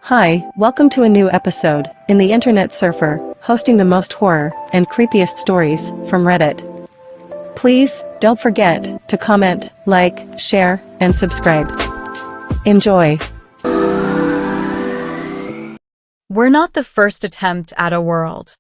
Hi, welcome to a new episode in the Internet Surfer, hosting the most horror and creepiest stories from Reddit. Please don't forget to comment, like, share, and subscribe. Enjoy. We're not the first attempt at a world.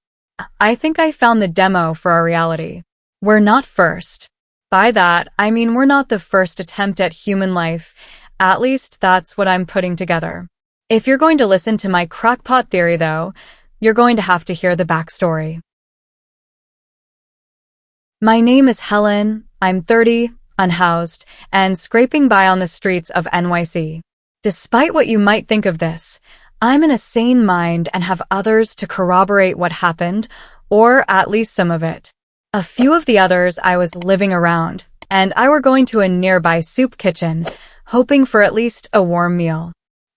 I think I found the demo for our reality. We're not first. By that, I mean we're not the first attempt at human life. At least that's what I'm putting together. If you're going to listen to my crackpot theory, though, you're going to have to hear the backstory. My name is Helen, I'm 30, unhoused, and scraping by on the streets of NYC. Despite what you might think of this, I'm in a sane mind and have others to corroborate what happened, or at least some of it. A few of the others I was living around, and I were going to a nearby soup kitchen, hoping for at least a warm meal.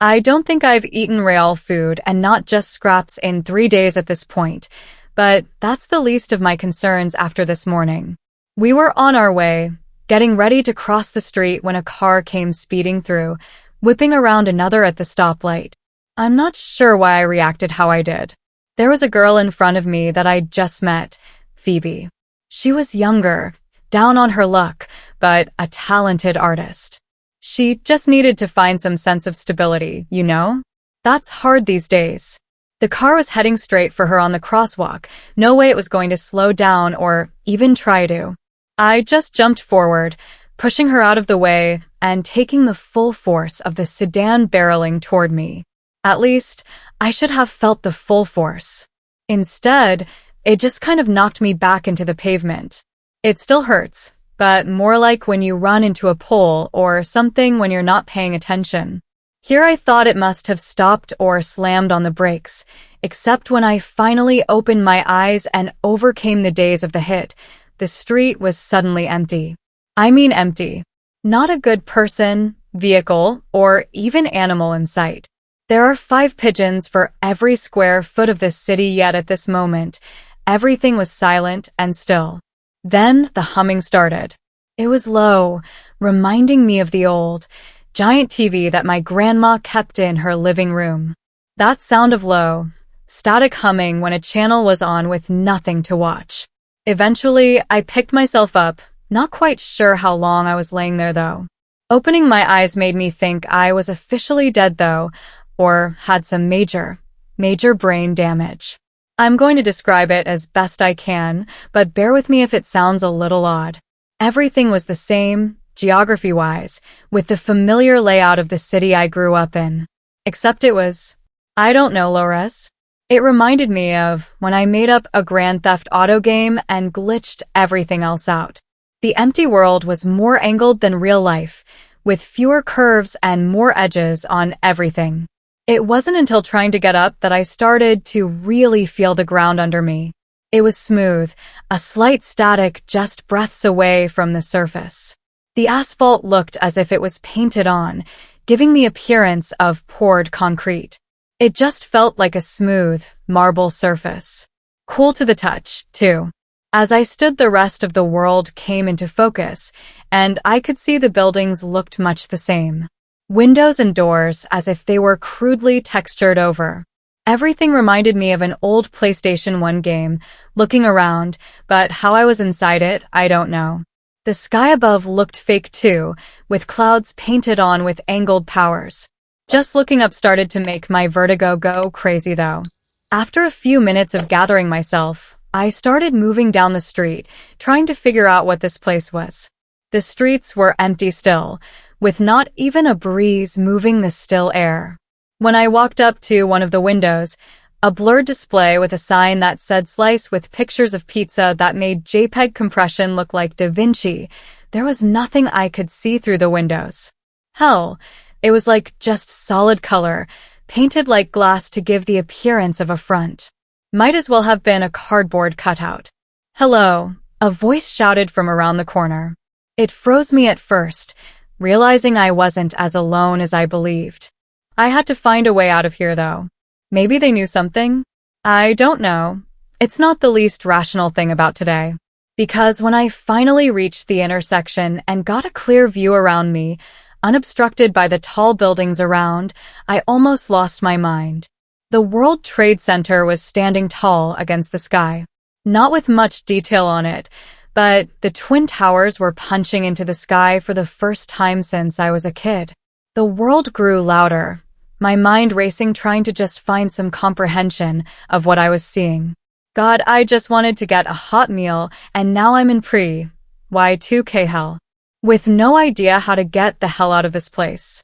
I don't think I've eaten real food and not just scraps in 3 days at this point, but that's the least of my concerns after this morning. We were on our way, getting ready to cross the street when a car came speeding through, whipping around another at the stoplight. I'm not sure why I reacted how I did. There was a girl in front of me that I'd just met, Phoebe. She was younger, down on her luck, but a talented artist. She just needed to find some sense of stability, you know? That's hard these days. The car was heading straight for her on the crosswalk. No way it was going to slow down or even try to. I just jumped forward, pushing her out of the way and taking the full force of the sedan barreling toward me. At least, I should have felt the full force. Instead, it just kind of knocked me back into the pavement. It still hurts, but more like when you run into a pole or something when you're not paying attention. Here I thought it must have stopped or slammed on the brakes, except when I finally opened my eyes and overcame the daze of the hit, the street was suddenly empty. I mean empty. Not a good person, vehicle, or even animal in sight. There are 5 pigeons for every square foot of this city, yet at this moment, everything was silent and still. Then the humming started. It was low, reminding me of the old, giant TV that my grandma kept in her living room. That sound of low, static humming when a channel was on with nothing to watch. Eventually, I picked myself up, not quite sure how long I was laying there though. Opening my eyes made me think I was officially dead though, or had some major brain damage. I'm going to describe it as best I can, but bear with me if it sounds a little odd. Everything was the same, geography-wise, with the familiar layout of the city I grew up in. Except it was, I don't know, Lores. It reminded me of when I made up a Grand Theft Auto game and glitched everything else out. The empty world was more angled than real life, with fewer curves and more edges on everything. It wasn't until trying to get up that I started to really feel the ground under me. It was smooth, a slight static just breaths away from the surface. The asphalt looked as if it was painted on, giving the appearance of poured concrete. It just felt like a smooth, marble surface. Cool to the touch, too. As I stood, the rest of the world came into focus, and I could see the buildings looked much the same. Windows and doors as if they were crudely textured over. Everything reminded me of an old PlayStation 1 game, looking around, but how I was inside it, I don't know. The sky above looked fake too, with clouds painted on with angled powers. Just looking up started to make my vertigo go crazy though. After a few minutes of gathering myself, I started moving down the street, trying to figure out what this place was. The streets were empty still, with not even a breeze moving the still air. When I walked up to one of the windows, a blurred display with a sign that said slice with pictures of pizza that made JPEG compression look like Da Vinci, there was nothing I could see through the windows. Hell, it was like just solid color, painted like glass to give the appearance of a front. Might as well have been a cardboard cutout. Hello, a voice shouted from around the corner. It froze me at first, realizing I wasn't as alone as I believed. I had to find a way out of here though. Maybe they knew something? I don't know. It's not the least rational thing about today. Because when I finally reached the intersection and got a clear view around me, unobstructed by the tall buildings around, I almost lost my mind. The World Trade Center was standing tall against the sky. Not with much detail on it, but the Twin Towers were punching into the sky for the first time since I was a kid. The world grew louder, my mind racing, trying to just find some comprehension of what I was seeing. God, I just wanted to get a hot meal, and now I'm in Y2K hell, with no idea how to get the hell out of this place.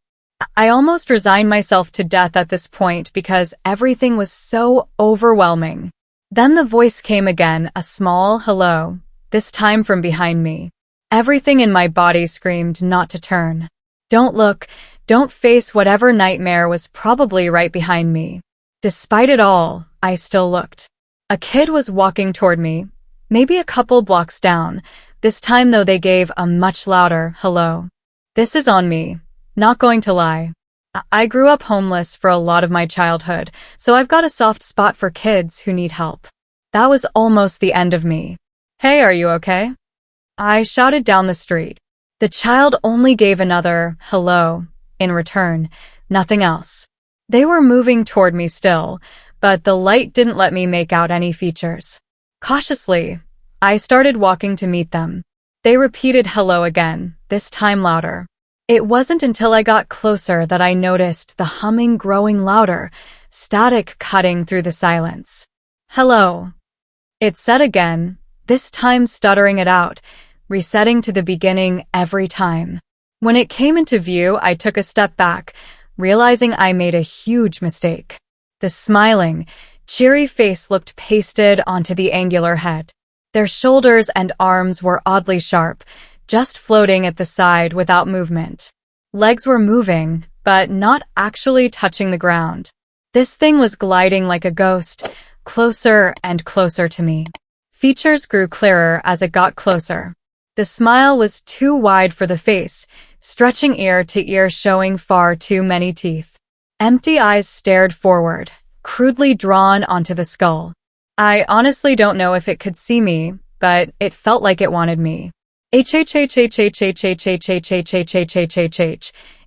I almost resigned myself to death at this point because everything was so overwhelming. Then the voice came again, a small hello, this time from behind me. Everything in my body screamed not to turn. Don't look, don't face whatever nightmare was probably right behind me. Despite it all, I still looked. A kid was walking toward me, maybe a couple blocks down. This time though they gave a much louder hello. This is on me. Not going to lie. I grew up homeless for a lot of my childhood, so I've got a soft spot for kids who need help. That was almost the end of me. Hey, are you okay? I shouted down the street. The child only gave another hello in return, nothing else. They were moving toward me still, but the light didn't let me make out any features. Cautiously, I started walking to meet them. They repeated hello again, this time louder. It wasn't until I got closer that I noticed the humming growing louder, static cutting through the silence. Hello. It said again, this time stuttering it out, resetting to the beginning every time. When it came into view, I took a step back, realizing I made a huge mistake. The smiling, cheery face looked pasted onto the angular head. Their shoulders and arms were oddly sharp, just floating at the side without movement. Legs were moving, but not actually touching the ground. This thing was gliding like a ghost, closer and closer to me. Features grew clearer as it got closer. The smile was too wide for the face, stretching ear to ear, showing far too many teeth. Empty eyes stared forward, crudely drawn onto the skull. I honestly don't know if it could see me, but it felt like it wanted me.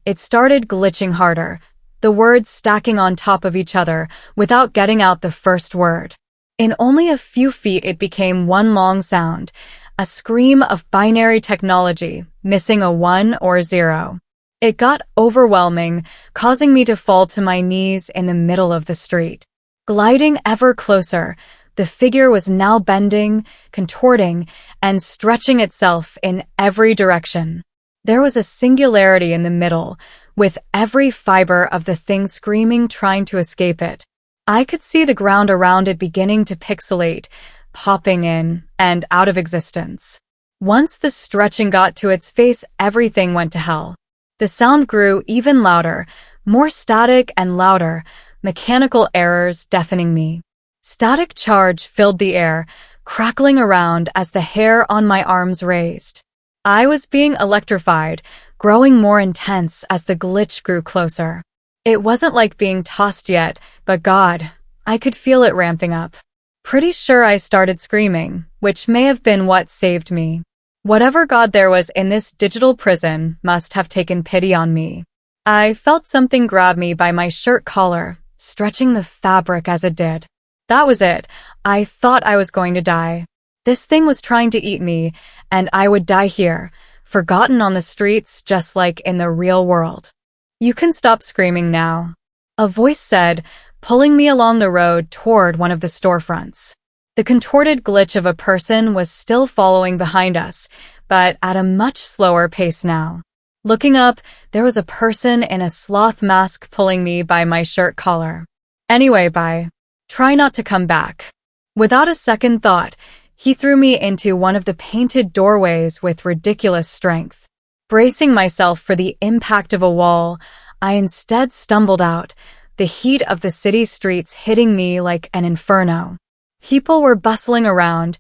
It started glitching harder, the words stacking on top of each other without getting out the first word. In only a few feet it became one long sound, a scream of binary technology, missing a 1 or 0. It got overwhelming, causing me to fall to my knees in the middle of the street. Gliding ever closer, the figure was now bending, contorting, and stretching itself in every direction. There was a singularity in the middle, with every fiber of the thing screaming, trying to escape it. I could see the ground around it beginning to pixelate, popping in and out of existence. Once the stretching got to its face, everything went to hell. The sound grew even louder, more static and louder, mechanical errors deafening me. Static charge filled the air, crackling around as the hair on my arms raised. I was being electrified, growing more intense as the glitch grew closer. It wasn't like being tossed yet, but God, I could feel it ramping up. Pretty sure I started screaming, which may have been what saved me. Whatever God there was in this digital prison must have taken pity on me. I felt something grab me by my shirt collar, stretching the fabric as it did. That was it. I thought I was going to die. This thing was trying to eat me, and I would die here, forgotten on the streets just like in the real world. You can stop screaming now, a voice said, pulling me along the road toward one of the storefronts. The contorted glitch of a person was still following behind us, but at a much slower pace now. Looking up, there was a person in a sloth mask pulling me by my shirt collar. Anyway, bye. Try not to come back. Without a second thought, he threw me into one of the painted doorways with ridiculous strength. Bracing myself for the impact of a wall, I instead stumbled out, the heat of the city streets hitting me like an inferno. People were bustling around,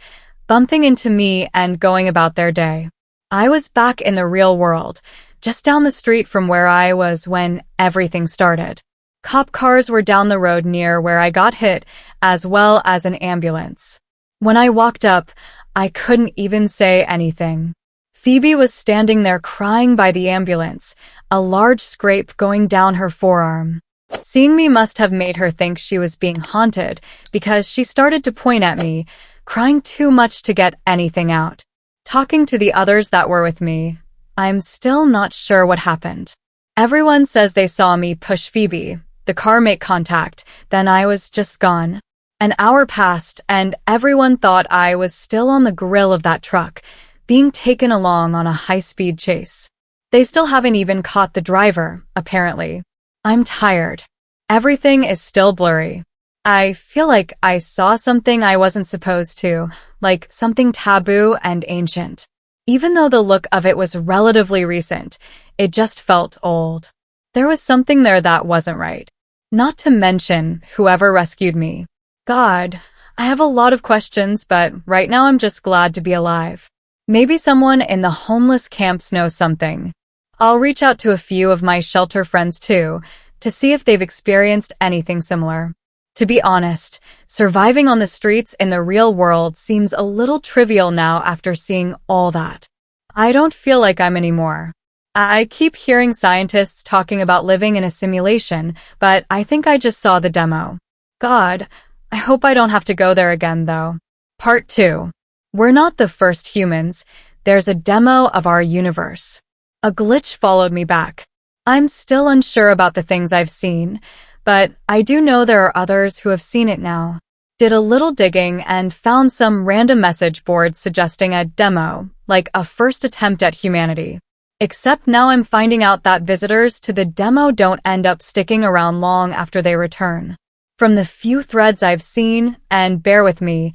bumping into me and going about their day. I was back in the real world, just down the street from where I was when everything started. Cop cars were down the road near where I got hit, as well as an ambulance. When I walked up, I couldn't even say anything. Phoebe was standing there crying by the ambulance, a large scrape going down her forearm. Seeing me must have made her think she was being haunted because she started to point at me, crying too much to get anything out. Talking to the others that were with me, I'm still not sure what happened. Everyone says they saw me push Phoebe, the car make contact, then I was just gone. An hour passed and everyone thought I was still on the grill of that truck, being taken along on a high-speed chase. They still haven't even caught the driver, apparently. I'm tired. Everything is still blurry. I feel like I saw something I wasn't supposed to, like something taboo and ancient. Even though the look of it was relatively recent, it just felt old. There was something there that wasn't right. Not to mention whoever rescued me. God, I have a lot of questions, but right now I'm just glad to be alive. Maybe someone in the homeless camps knows something. I'll reach out to a few of my shelter friends too, to see if they've experienced anything similar. To be honest, surviving on the streets in the real world seems a little trivial now after seeing all that. I don't feel like I'm anymore. I keep hearing scientists talking about living in a simulation, but I think I just saw the demo. God, I hope I don't have to go there again, though. Part 2. We're not the first humans. There's a demo of our universe. A glitch followed me back. I'm still unsure about the things I've seen, but I do know there are others who have seen it now. Did a little digging and found some random message boards suggesting a demo, like a first attempt at humanity. Except now I'm finding out that visitors to the demo don't end up sticking around long after they return. From the few threads I've seen, and bear with me,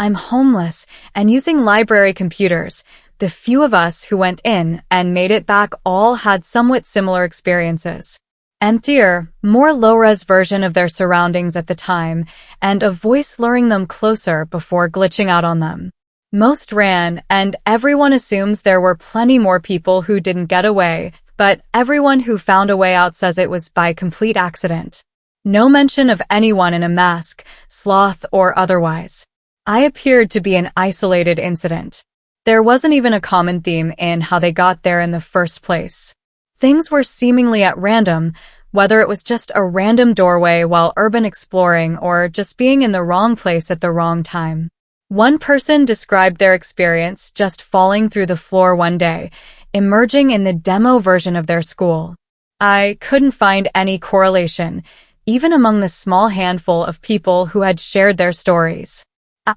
I'm homeless and using library computers. The few of us who went in and made it back all had somewhat similar experiences. Emptier, more low-res version of their surroundings at the time, and a voice luring them closer before glitching out on them. Most ran, and everyone assumes there were plenty more people who didn't get away, but everyone who found a way out says it was by complete accident. No mention of anyone in a mask, sloth, or otherwise. I appeared to be an isolated incident. There wasn't even a common theme in how they got there in the first place. Things were seemingly at random, whether it was just a random doorway while urban exploring or just being in the wrong place at the wrong time. One person described their experience just falling through the floor one day, emerging in the demo version of their school. I couldn't find any correlation, even among the small handful of people who had shared their stories.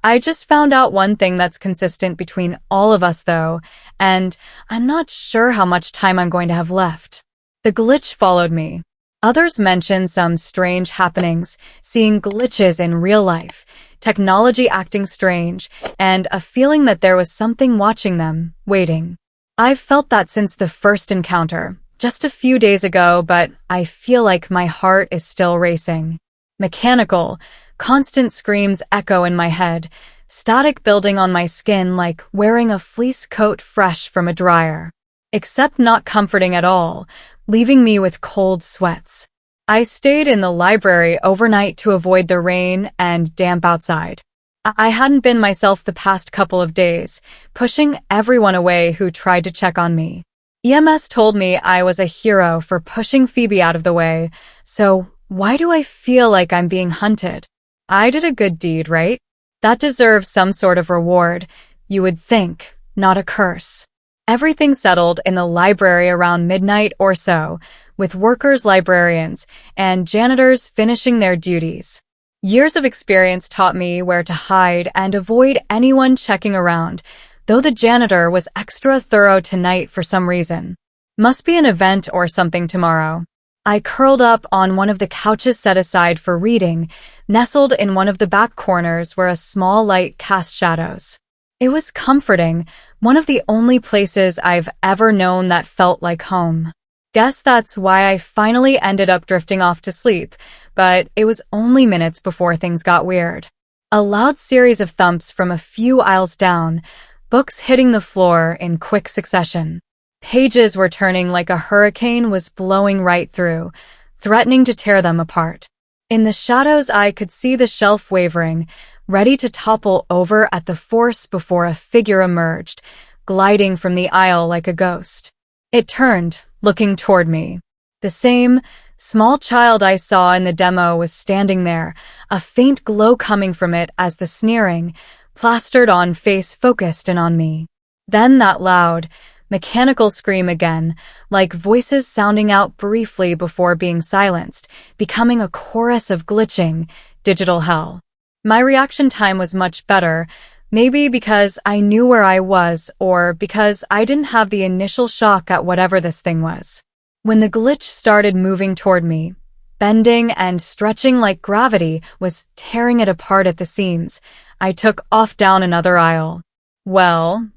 I just found out one thing that's consistent between all of us, though, and I'm not sure how much time I'm going to have left. The glitch followed me. Others mentioned some strange happenings, seeing glitches in real life, technology acting strange, and a feeling that there was something watching them, waiting. I've felt that since the first encounter, just a few days ago, but I feel like my heart is still racing. Mechanical, constant screams echo in my head, static building on my skin like wearing a fleece coat fresh from a dryer. Except not comforting at all, leaving me with cold sweats. I stayed in the library overnight to avoid the rain and damp outside. I hadn't been myself the past couple of days, pushing everyone away who tried to check on me. EMS told me I was a hero for pushing Phoebe out of the way, so why do I feel like I'm being hunted? I did a good deed, right? That deserves some sort of reward, you would think, not a curse. Everything settled in the library around midnight or so, with workers, librarians, and janitors finishing their duties. Years of experience taught me where to hide and avoid anyone checking around, though the janitor was extra thorough tonight for some reason. Must be an event or something tomorrow. I curled up on one of the couches set aside for reading, nestled in one of the back corners where a small light cast shadows. It was comforting, one of the only places I've ever known that felt like home. Guess that's why I finally ended up drifting off to sleep, but it was only minutes before things got weird. A loud series of thumps from a few aisles down, books hitting the floor in quick succession. Pages were turning like a hurricane was blowing right through, threatening to tear them apart. In the shadows I could see the shelf wavering, ready to topple over at the force before a figure emerged, gliding from the aisle like a ghost. It turned, looking toward me. The same small child I saw in the demo was standing there, a faint glow coming from it as the sneering, plastered-on face focused in on me. Then that loud, mechanical scream again, like voices sounding out briefly before being silenced, becoming a chorus of glitching, digital hell. My reaction time was much better, maybe because I knew where I was or because I didn't have the initial shock at whatever this thing was. When the glitch started moving toward me, bending and stretching like gravity was tearing it apart at the seams, I took off down another aisle. Well,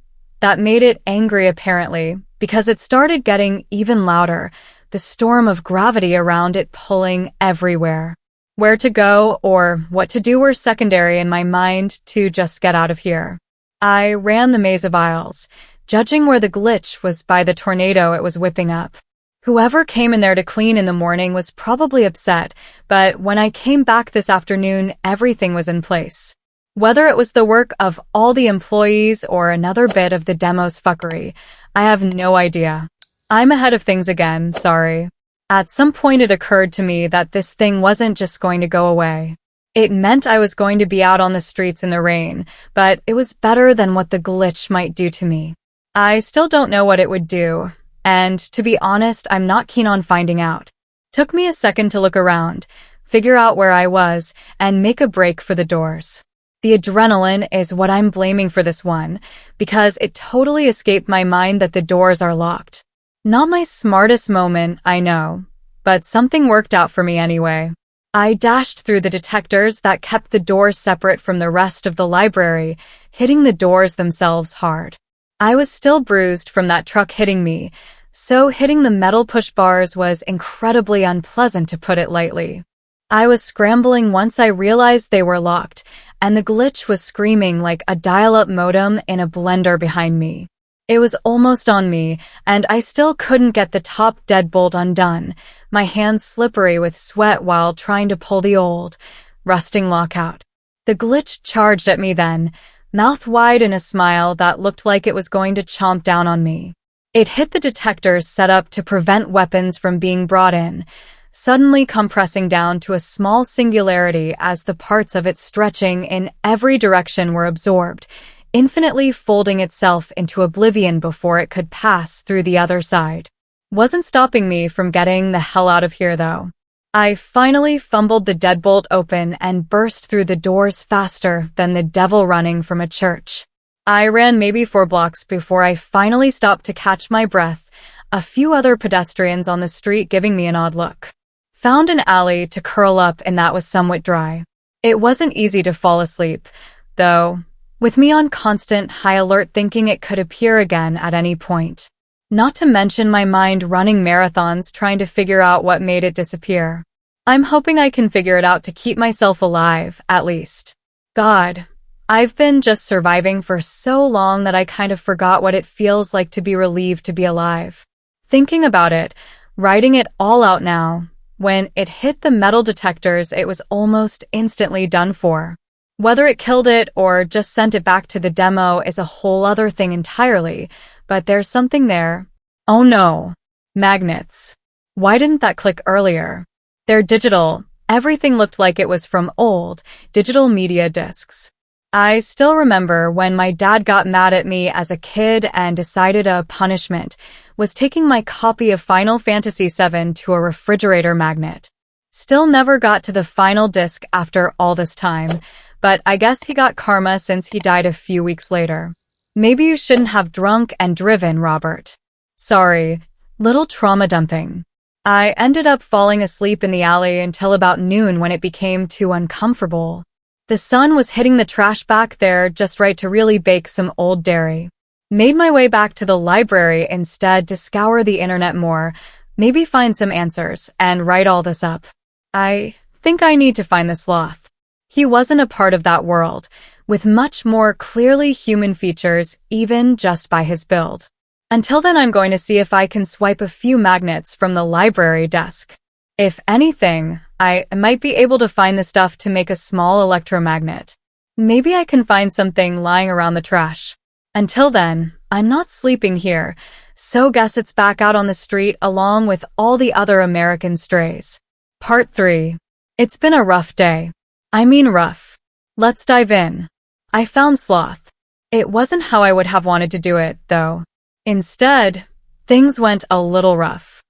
that made it angry apparently, because it started getting even louder, the storm of gravity around it pulling everywhere. Where to go or what to do were secondary in my mind to just get out of here. I ran the maze of aisles, judging where the glitch was by the tornado it was whipping up. Whoever came in there to clean in the morning was probably upset, but when I came back this afternoon, everything was in place. Whether it was the work of all the employees or another bit of the demo's fuckery, I have no idea. I'm ahead of things again, sorry. At some point it occurred to me that this thing wasn't just going to go away. It meant I was going to be out on the streets in the rain, but it was better than what the glitch might do to me. I still don't know what it would do, and to be honest, I'm not keen on finding out. Took me a second to look around, figure out where I was, and make a break for the doors. The adrenaline is what I'm blaming for this one, because it totally escaped my mind that the doors are locked. Not my smartest moment, I know, but something worked out for me anyway. I dashed through the detectors that kept the doors separate from the rest of the library, hitting the doors themselves hard. I was still bruised from that truck hitting me, so hitting the metal push bars was incredibly unpleasant to put it lightly. I was scrambling once I realized they were locked, and the glitch was screaming like a dial-up modem in a blender behind me. It was almost on me, and I still couldn't get the top deadbolt undone, my hands slippery with sweat while trying to pull the old, rusting lock out. The glitch charged at me then, mouth wide in a smile that looked like it was going to chomp down on me. It hit the detectors set up to prevent weapons from being brought in, suddenly compressing down to a small singularity as the parts of it stretching in every direction were absorbed, infinitely folding itself into oblivion before it could pass through the other side. Wasn't stopping me from getting the hell out of here, though. I finally fumbled the deadbolt open and burst through the doors faster than the devil running from a church. I ran maybe 4 blocks before I finally stopped to catch my breath, a few other pedestrians on the street giving me an odd look. Found an alley to curl up and that was somewhat dry. It wasn't easy to fall asleep, though, with me on constant high alert thinking it could appear again at any point. Not to mention my mind running marathons trying to figure out what made it disappear. I'm hoping I can figure it out to keep myself alive, at least. God, I've been just surviving for so long that I kind of forgot what it feels like to be relieved to be alive. Thinking about it, writing it all out now, when it hit the metal detectors, it was almost instantly done for. Whether it killed it or just sent it back to the demo is a whole other thing entirely, but there's something there. Oh no. Magnets. Why didn't that click earlier? They're digital. Everything looked like it was from old, digital media discs. I still remember when my dad got mad at me as a kid and decided a punishment was taking my copy of Final Fantasy VII to a refrigerator magnet. Still never got to the final disc after all this time, but I guess he got karma since he died a few weeks later. Maybe you shouldn't have drunk and driven, Robert. Sorry, little trauma dumping. I ended up falling asleep in the alley until about noon when it became too uncomfortable. The sun was hitting the trash back there just right to really bake some old dairy. Made my way back to the library instead to scour the internet more, maybe find some answers, and write all this up. I think I need to find the sloth. He wasn't a part of that world, with much more clearly human features even just by his build. Until then, I'm going to see if I can swipe a few magnets from the library desk. If anything, I might be able to find the stuff to make a small electromagnet. Maybe I can find something lying around the trash. Until then, I'm not sleeping here, so guess it's back out on the street along with all the other American strays. Part 3. It's been a rough day. I mean rough. Let's dive in. I found Sloth. It wasn't how I would have wanted to do it, though. Instead, things went a little rough.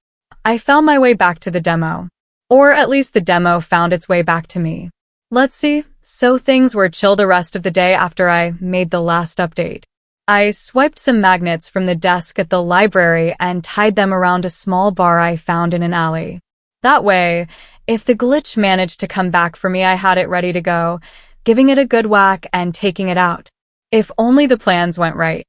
I found my way back to the demo. Or at least the demo found its way back to me. Let's see, so things were chill the rest of the day after I made the last update. I swiped some magnets from the desk at the library and tied them around a small bar I found in an alley. That way, if the glitch managed to come back for me, I had it ready to go, giving it a good whack and taking it out. If only the plans went right.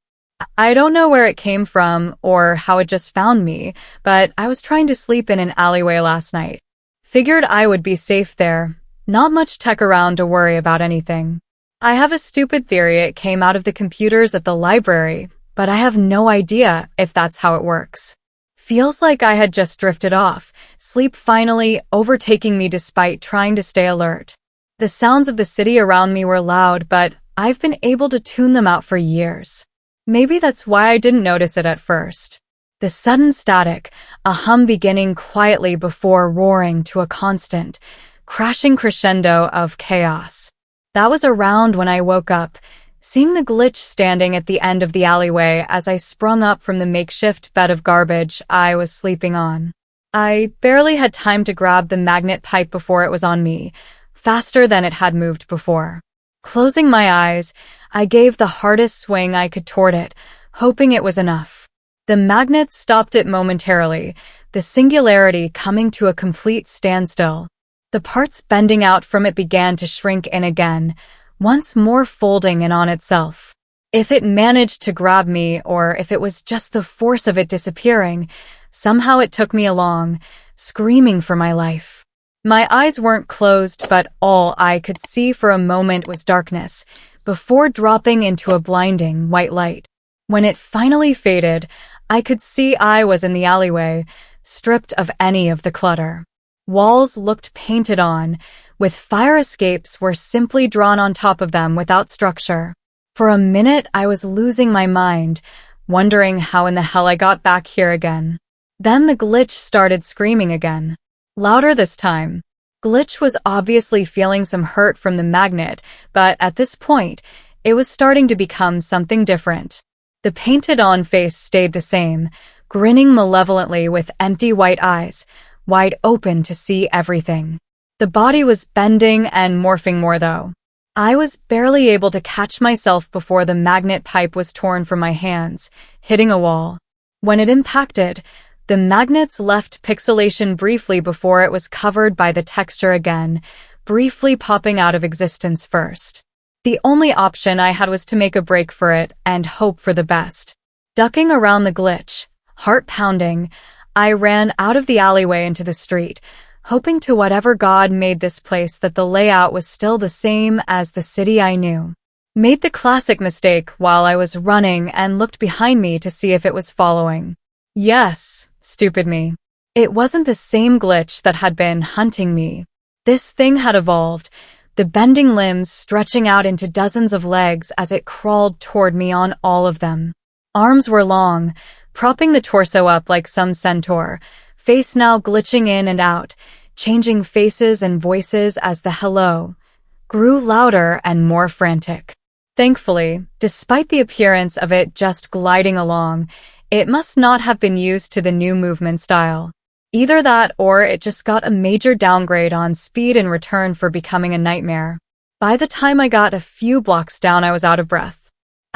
I don't know where it came from or how it just found me, but I was trying to sleep in an alleyway last night. Figured I would be safe there. Not much tech around to worry about anything. I have a stupid theory it came out of the computers at the library, but I have no idea if that's how it works. Feels like I had just drifted off, sleep finally overtaking me despite trying to stay alert. The sounds of the city around me were loud, but I've been able to tune them out for years. Maybe that's why I didn't notice it at first. The sudden static, a hum beginning quietly before roaring to a constant, crashing crescendo of chaos. That was around when I woke up, seeing the glitch standing at the end of the alleyway as I sprung up from the makeshift bed of garbage I was sleeping on. I barely had time to grab the magnet pipe before it was on me, faster than it had moved before. Closing my eyes, I gave the hardest swing I could toward it, hoping it was enough. The magnet stopped it momentarily, the singularity coming to a complete standstill. The parts bending out from it began to shrink in again, once more folding in on itself. If it managed to grab me, or if it was just the force of it disappearing, somehow it took me along, screaming for my life. My eyes weren't closed, but all I could see for a moment was darkness, before dropping into a blinding white light. When it finally faded, I could see I was in the alleyway, stripped of any of the clutter. Walls looked painted on, with fire escapes were simply drawn on top of them without structure. For a minute, I was losing my mind, wondering how in the hell I got back here again. Then the glitch started screaming again. Louder this time. Glitch was obviously feeling some hurt from the magnet, but at this point, it was starting to become something different. The painted-on face stayed the same, grinning malevolently with empty white eyes, wide open to see everything. The body was bending and morphing more, though. I was barely able to catch myself before the magnet pipe was torn from my hands, hitting a wall. When it impacted, the magnets left pixelation briefly before it was covered by the texture again, briefly popping out of existence first. The only option I had was to make a break for it and hope for the best. Ducking around the glitch, heart pounding, I ran out of the alleyway into the street, hoping to whatever God made this place that the layout was still the same as the city I knew. Made the classic mistake while I was running and looked behind me to see if it was following. Yes, stupid me. It wasn't the same glitch that had been hunting me. This thing had evolved, the bending limbs stretching out into dozens of legs as it crawled toward me on all of them. Arms were long, propping the torso up like some centaur, face now glitching in and out, changing faces and voices as the hello grew louder and more frantic. Thankfully, despite the appearance of it just gliding along, it must not have been used to the new movement style. Either that or it just got a major downgrade on speed in return for becoming a nightmare. By the time I got a few blocks down, I was out of breath.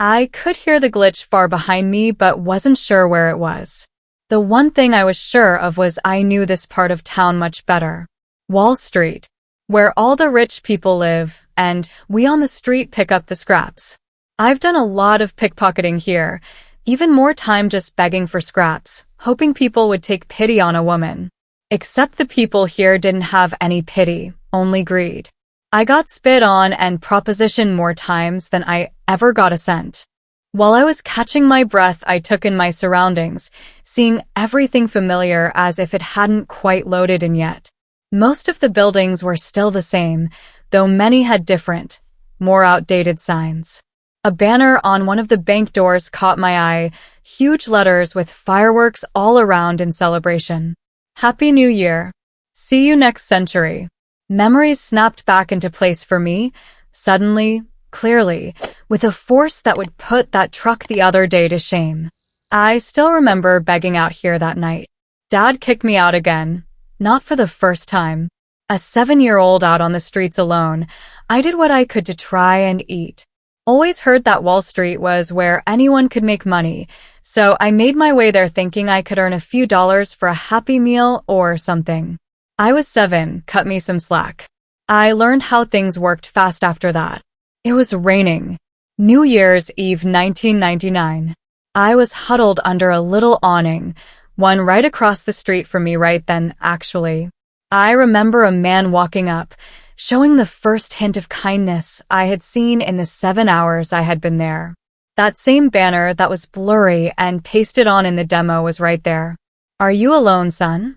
I could hear the glitch far behind me, but wasn't sure where it was. The one thing I was sure of was I knew this part of town much better. Wall Street, where all the rich people live, and we on the street pick up the scraps. I've done a lot of pickpocketing here, even more time just begging for scraps, hoping people would take pity on a woman. Except the people here didn't have any pity, only greed. I got spit on and propositioned more times than I ever got a cent. While I was catching my breath, I took in my surroundings, seeing everything familiar as if it hadn't quite loaded in yet. Most of the buildings were still the same, though many had different, more outdated signs. A banner on one of the bank doors caught my eye, huge letters with fireworks all around in celebration. Happy New Year. See you next century. Memories snapped back into place for me, suddenly, clearly, with a force that would put that truck the other day to shame. I still remember begging out here that night. Dad kicked me out again, not for the first time. A 7-year-old out on the streets alone, I did what I could to try and eat. Always heard that Wall Street was where anyone could make money, so I made my way there thinking I could earn a few dollars for a Happy Meal or something. I was 7, cut me some slack. I learned how things worked fast after that. It was raining. New Year's Eve 1999. I was huddled under a little awning, one right across the street from me right then, actually. I remember a man walking up, showing the first hint of kindness I had seen in the 7 hours I had been there. That same banner that was blurry and pasted on in the demo was right there. Are you alone, son?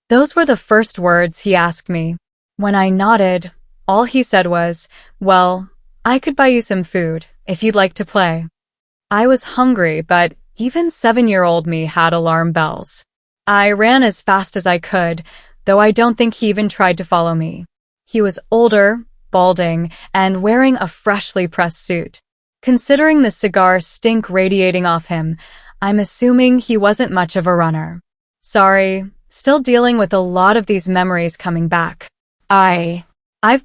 Those were the first words he asked me. When I nodded, all he said was, well, I could buy you some food if you'd like to play. I was hungry, but even 7-year-old me had alarm bells. I ran as fast as I could, though I don't think he even tried to follow me. He was older, balding, and wearing a freshly pressed suit. Considering the cigar stink radiating off him, I'm assuming he wasn't much of a runner. Sorry, still dealing with a lot of these memories coming back. I've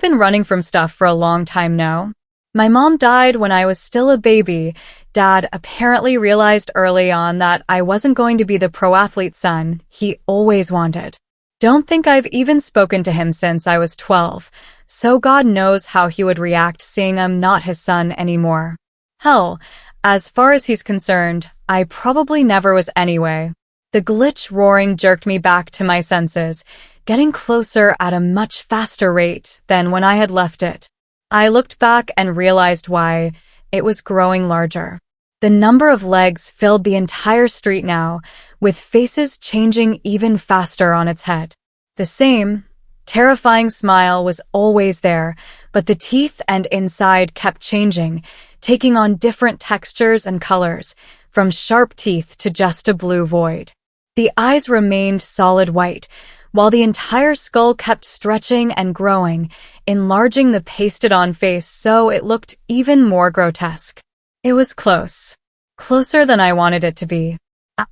been running from stuff for a long time now. My mom died when I was still a baby. Dad apparently realized early on that I wasn't going to be the pro athlete son he always wanted. Don't think I've even spoken to him since I was 12, so God knows how he would react seeing I'm not his son anymore. Hell, as far as he's concerned, I probably never was anyway. The glitch roaring jerked me back to my senses, getting closer at a much faster rate than when I had left it. I looked back and realized why. It was growing larger. The number of legs filled the entire street now, with faces changing even faster on its head. The same, terrifying smile was always there, but the teeth and inside kept changing, taking on different textures and colors, from sharp teeth to just a blue void. The eyes remained solid white, while the entire skull kept stretching and growing, enlarging the pasted-on face so it looked even more grotesque. It was close. Closer than I wanted it to be.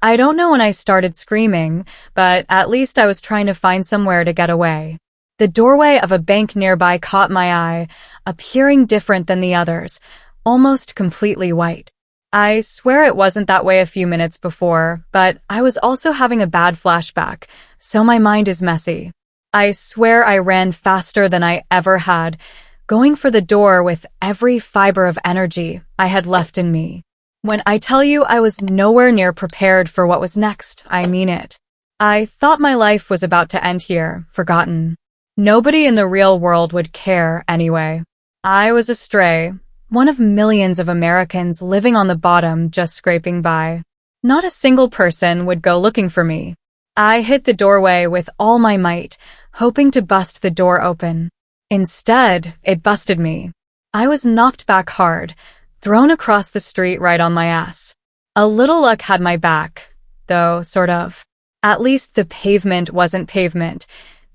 I don't know when I started screaming, but at least I was trying to find somewhere to get away. The doorway of a bank nearby caught my eye, appearing different than the others, almost completely white. I swear it wasn't that way a few minutes before, but I was also having a bad flashback, so my mind is messy. I swear I ran faster than I ever had, going for the door with every fiber of energy I had left in me. When I tell you I was nowhere near prepared for what was next, I mean it. I thought my life was about to end here, forgotten. Nobody in the real world would care anyway. I was a stray, one of millions of Americans living on the bottom just scraping by. Not a single person would go looking for me. I hit the doorway with all my might, hoping to bust the door open. Instead, it busted me. I was knocked back hard, thrown across the street right on my ass. A little luck had my back, though, sort of. At least the pavement wasn't pavement,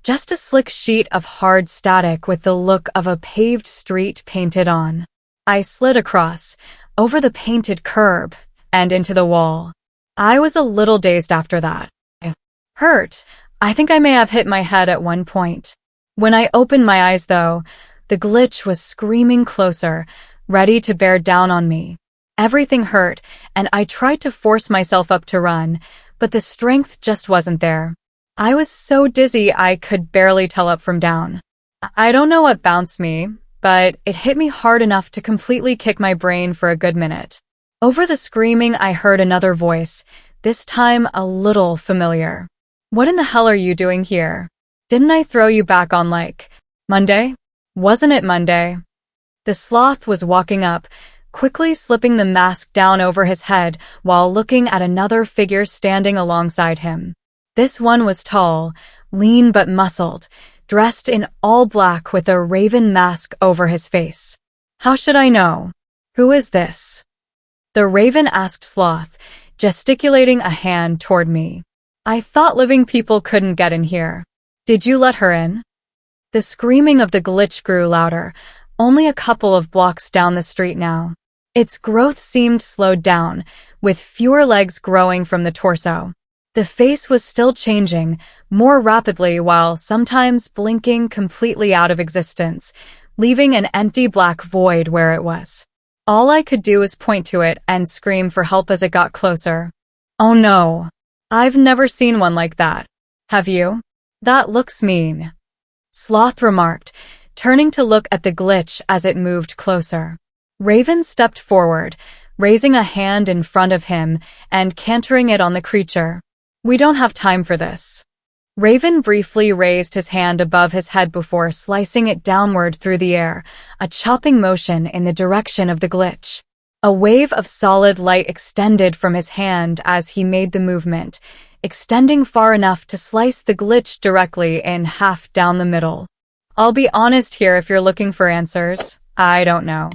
just a slick sheet of hard static with the look of a paved street painted on. I slid across, over the painted curb, and into the wall. I was a little dazed after that. Hurt. I think I may have hit my head at one point. When I opened my eyes, though, the glitch was screaming closer, ready to bear down on me. Everything hurt, and I tried to force myself up to run, but the strength just wasn't there. I was so dizzy I could barely tell up from down. I don't know what bounced me, but it hit me hard enough to completely kick my brain for a good minute. Over the screaming, I heard another voice, this time a little familiar. What in the hell are you doing here? Didn't I throw you back on, like, Monday? Wasn't it Monday? The sloth was walking up, quickly slipping the mask down over his head while looking at another figure standing alongside him. This one was tall, lean but muscled, dressed in all black with a raven mask over his face. How should I know? Who is this? The raven asked Sloth, gesticulating a hand toward me. I thought living people couldn't get in here. Did you let her in? The screaming of the glitch grew louder, only a couple of blocks down the street now. Its growth seemed slowed down, with fewer legs growing from the torso. The face was still changing, more rapidly while sometimes blinking completely out of existence, leaving an empty black void where it was. All I could do was point to it and scream for help as it got closer. Oh no. I've never seen one like that. Have you? That looks mean. Sloth remarked, turning to look at the glitch as it moved closer. Raven stepped forward, raising a hand in front of him and cantering it on the creature. We don't have time for this. Raven briefly raised his hand above his head before slicing it downward through the air, a chopping motion in the direction of the glitch. A wave of solid light extended from his hand as he made the movement, extending far enough to slice the glitch directly in half down the middle. I'll be honest here if you're looking for answers. I don't know.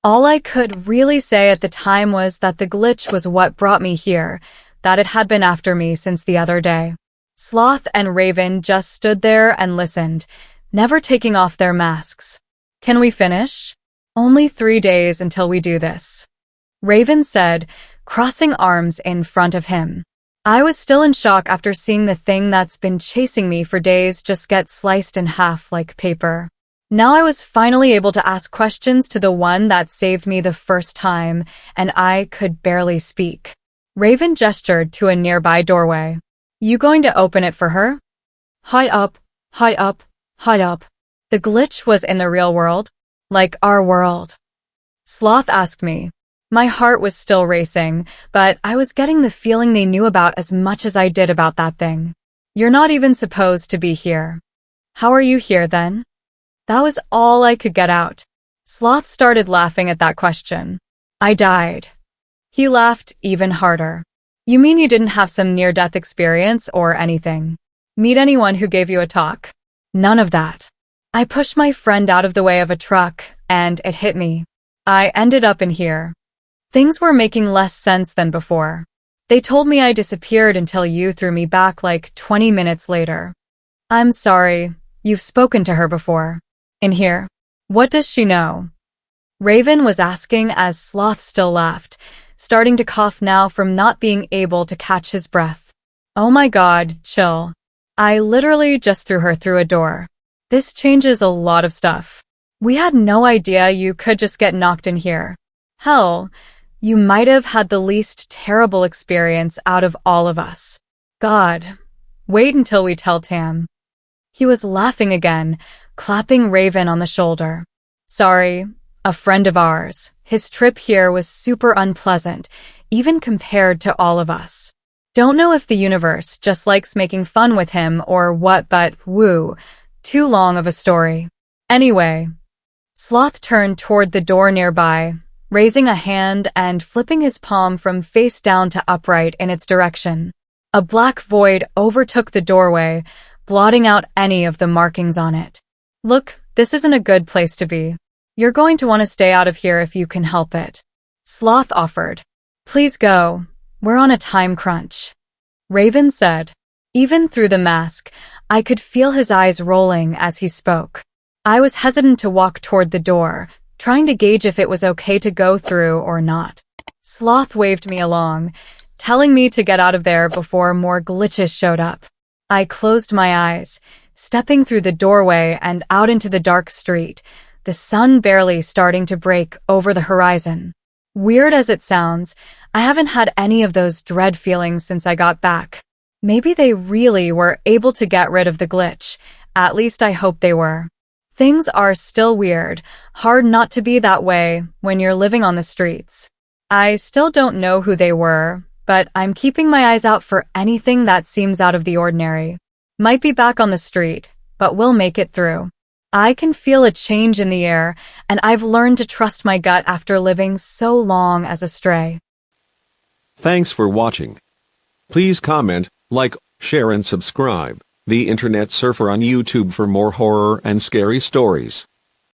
All I could really say at the time was that the glitch was what brought me here, that it had been after me since the other day. Sloth and Raven just stood there and listened, never taking off their masks. Can we finish? Only 3 days until we do this. Raven said, crossing arms in front of him. I was still in shock after seeing the thing that's been chasing me for days just get sliced in half like paper. Now I was finally able to ask questions to the one that saved me the first time, and I could barely speak. Raven gestured to a nearby doorway. You going to open it for her? High up, high up, high up. The glitch was in the real world? Like our world? Sloth asked me. My heart was still racing, but I was getting the feeling they knew about as much as I did about that thing. You're not even supposed to be here. How are you here then? That was all I could get out. Sloth started laughing at that question. I died. He laughed even harder. You mean you didn't have some near-death experience or anything? Meet anyone who gave you a talk? None of that. I pushed my friend out of the way of a truck, and it hit me. I ended up in here. Things were making less sense than before. They told me I disappeared until you threw me back like 20 minutes later. I'm sorry, you've spoken to her before. In here? What does she know? Raven was asking as Sloth still laughed, starting to cough now from not being able to catch his breath. Oh my god, chill. I literally just threw her through a door. This changes a lot of stuff. We had no idea you could just get knocked in here. Hell, you might have had the least terrible experience out of all of us. God, wait until we tell Tam. He was laughing again, clapping Raven on the shoulder. Sorry, a friend of ours. His trip here was super unpleasant, even compared to all of us. Don't know if the universe just likes making fun with him or what, but woo, too long of a story. Anyway, Sloth turned toward the door nearby, raising a hand and flipping his palm from face down to upright in its direction. A black void overtook the doorway, blotting out any of the markings on it. Look, this isn't a good place to be. You're going to want to stay out of here if you can help it. Sloth offered. Please go. We're on a time crunch. Raven said. Even through the mask, I could feel his eyes rolling as he spoke. I was hesitant to walk toward the door, trying to gauge if it was okay to go through or not. Sloth waved me along, telling me to get out of there before more glitches showed up. I closed my eyes, stepping through the doorway and out into the dark street, the sun barely starting to break over the horizon. Weird as it sounds, I haven't had any of those dread feelings since I got back. Maybe they really were able to get rid of the glitch. At least I hope they were. Things are still weird, hard not to be that way when you're living on the streets. I still don't know who they were, but I'm keeping my eyes out for anything that seems out of the ordinary. Might be back on the street, but we'll make it through. I can feel a change in the air, and I've learned to trust my gut after living so long as a stray. Thanks for watching. Please comment, like, share and subscribe. The Internet Surfer on YouTube for more horror and scary stories.